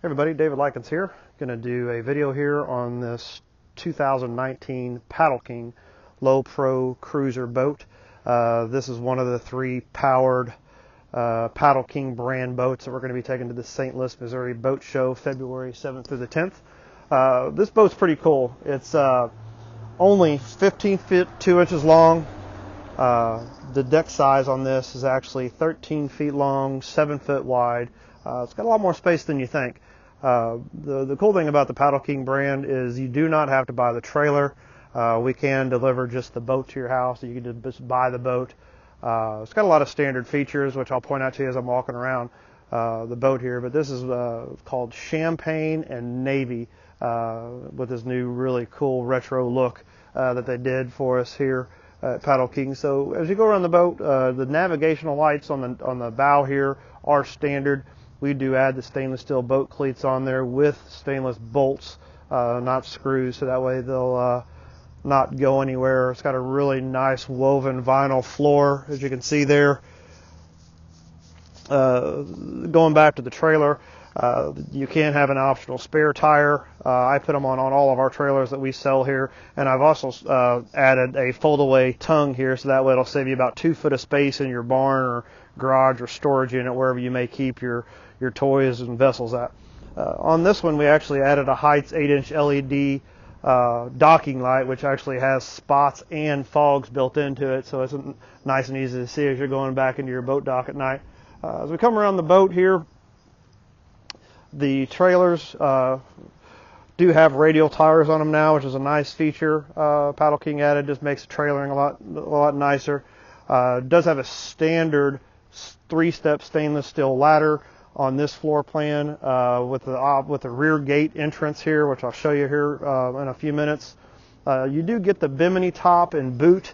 Hey everybody, David Likens here. Going to do a video here on this 2019 Paddle King Low Pro Cruiser boat. This is one of the 3 powered Paddle King brand boats that we're going to be taking to the St. Louis, Missouri boat show February 7th through the 10th. This boat's pretty cool. It's only 15 feet 2 inches long. The deck size on this is actually 13 feet long, 7 foot wide. It's got a lot more space than you think. The cool thing about the Paddle King brand is you do not have to buy the trailer. We can deliver just the boat to your house. You can just buy the boat. It's got a lot of standard features, which I'll point out to you as I'm walking around the boat here. But this is called Champagne and Navy with this new really cool retro look that they did for us here at Paddle King. So as you go around the boat, the navigational lights on the bow here are standard. We do add the stainless steel boat cleats on there with stainless bolts, not screws, so that way they'll not go anywhere. It's got a really nice woven vinyl floor, as you can see there. Going back to the trailer, you can have an optional spare tire. I put them on all of our trailers that we sell here, and I've also added a fold-away tongue here, so that way it'll save you about 2 foot of space in your barn or garage or storage unit, wherever you may keep your toys and vessels at. On this one, we actually added a Heise 8-inch LED docking light, which actually has spots and fogs built into it, so it's nice and easy to see as you're going back into your boat dock at night. As we come around the boat here, the trailers do have radial tires on them now, which is a nice feature. Paddle King added, just makes the trailering a lot nicer. It does have a standard 3-step stainless steel ladder on this floor plan with the rear gate entrance here, which I'll show you here in a few minutes. You do get the bimini top and boot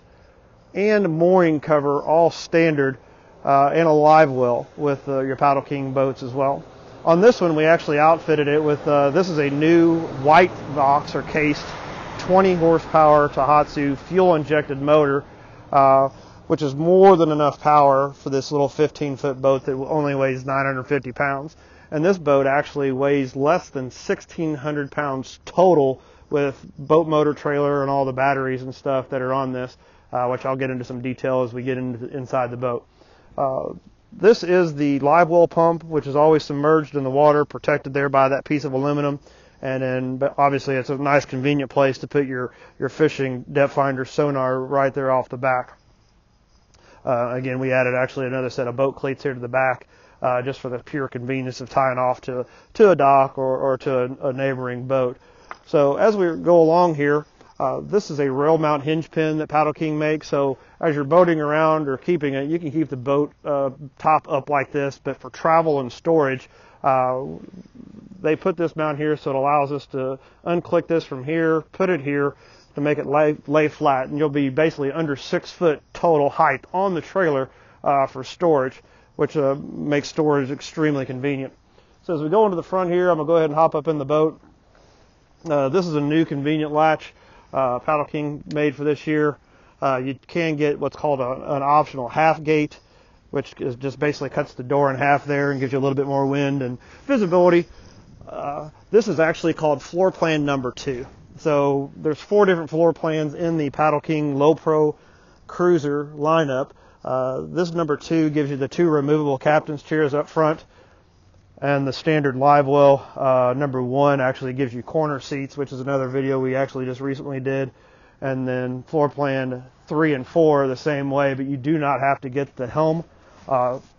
and mooring cover all standard, and a Livewell with your Paddle King boats as well. On this one, we actually outfitted it with this is a new white box or cased 20 horsepower Tohatsu fuel injected motor, which is more than enough power for this little 15-foot boat that only weighs 950 pounds. And this boat actually weighs less than 1,600 pounds total with boat motor, trailer, and all the batteries and stuff that are on this, which I'll get into some detail as we get inside the boat. This is the Livewell pump, which is always submerged in the water, protected there by that piece of aluminum. And then obviously it's a nice convenient place to put your fishing depth finder sonar right there off the back. Again, we added actually another set of boat cleats here to the back, just for the pure convenience of tying off to a dock or to a neighboring boat. So as we go along here, this is a rail mount hinge pin that Paddle King makes. So as you're boating around or keeping it, you can keep the boat top up like this. But for travel and storage, they put this mount here, so it allows us to unclick this from here, put it here, to make it lay flat, and you'll be basically under 6 foot total height on the trailer for storage, which makes storage extremely convenient. So as we go into the front here, I'm going to go ahead and hop up in the boat. This is a new convenient latch Paddle King made for this year. You can get what's called an optional half gate, which is just basically cuts the door in half there and gives you a little bit more wind and visibility. This is actually called floor plan number 2. So there's 4 different floor plans in the Paddle King Low Pro Cruiser lineup. This number 2 gives you the 2 removable captain's chairs up front, and the standard Livewell number 1 actually gives you corner seats, which is another video we actually just recently did. And then floor plan 3 and 4 are the same way, but you do not have to get the Helm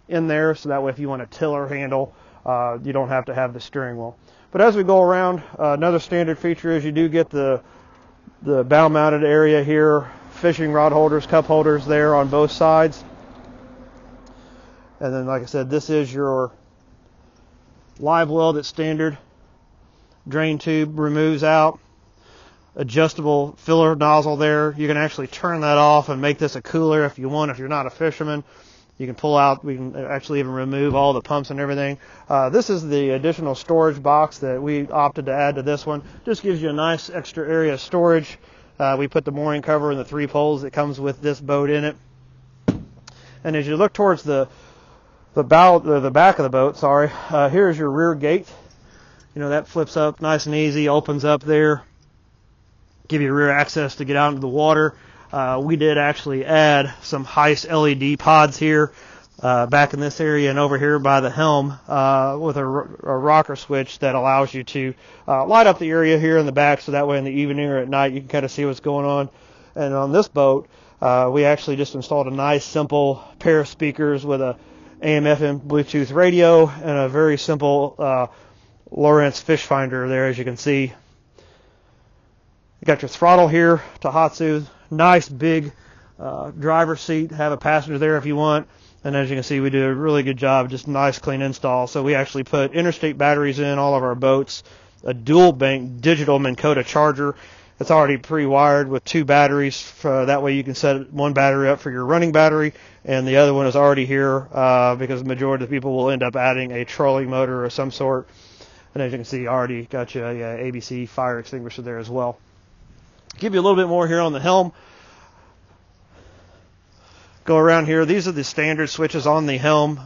in there, so that way if you want a tiller handle, you don't have to have the steering wheel. But as we go around, another standard feature is you do get the bow mounted area here, fishing rod holders, cup holders there on both sides. And then, like I said, this is your Livewell that's standard. Drain tube removes out. Adjustable filler nozzle there. You can actually turn that off and make this a cooler if you want, if you're not a fisherman. You can pull out, we can actually even remove all the pumps and everything. This is the additional storage box that we opted to add to this one. Just gives you a nice extra area of storage. We put the mooring cover and the 3 poles that comes with this boat in it. And as you look towards the back of the boat, here's your rear gate. You know, that flips up nice and easy, opens up there, give you rear access to get out into the water. We did actually add some Heise LED pods here back in this area and over here by the helm with a rocker switch that allows you to light up the area here in the back, so that way in the evening or at night you can kind of see what's going on. And on this boat, we actually just installed a nice simple pair of speakers with a AM/FM Bluetooth radio and a very simple Lowrance fish finder there, as you can see. You got your throttle here, Tohatsu, nice big driver's seat, have a passenger there if you want. And as you can see, we do a really good job, just nice clean install. So we actually put Interstate batteries in all of our boats, a dual bank digital Minn Kotta charger. It's already pre-wired with 2 batteries. That way you can set one battery up for your running battery, and the other one is already here because the majority of the people will end up adding a trolling motor of some sort. And as you can see, already got you a ABC fire extinguisher there as well. Give you a little bit more here on the helm. Go around here. These are the standard switches on the helm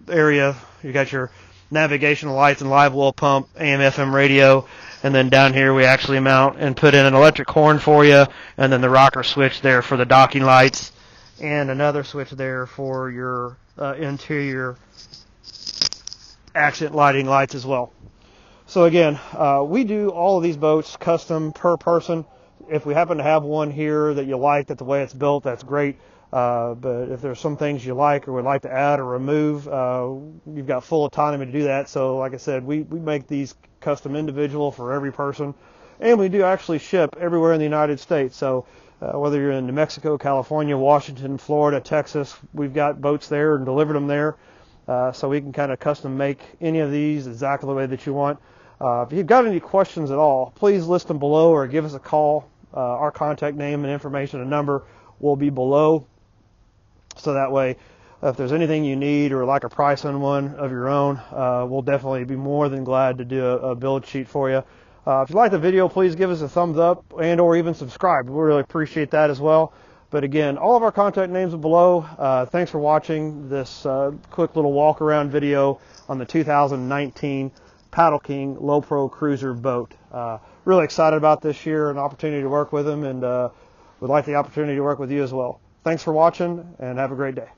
area. You got your Navigational Lights and Livewell pump, AM/FM radio, and then down here we actually mount and put in an electric horn for you, and then the rocker switch there for the docking lights, and another switch there for your interior accent lighting lights as well. So again, we do all of these boats custom per person. If we happen to have one here that you like, that the way it's built, that's great. But if there's some things you like or would like to add or remove, you've got full autonomy to do that. So like I said, we make these custom individual for every person, and we do actually ship everywhere in the United States. So whether you're in New Mexico, California, Washington, Florida, Texas, we've got boats there and delivered them there. So we can kind of custom make any of these exactly the way that you want. If you've got any questions at all, please list them below or give us a call. Our contact name and information and number will be below. So that way, if there's anything you need or like a price on one of your own, we'll definitely be more than glad to do a build sheet for you. If you like the video, please give us a thumbs up and or even subscribe. We really appreciate that as well. But again, all of our contact names are below. Thanks for watching this quick little walk around video on the 2019 Paddle King Low Pro Cruiser boat. Really excited about this year, an opportunity to work with them, and would like the opportunity to work with you as well. Thanks for watching, and have a great day.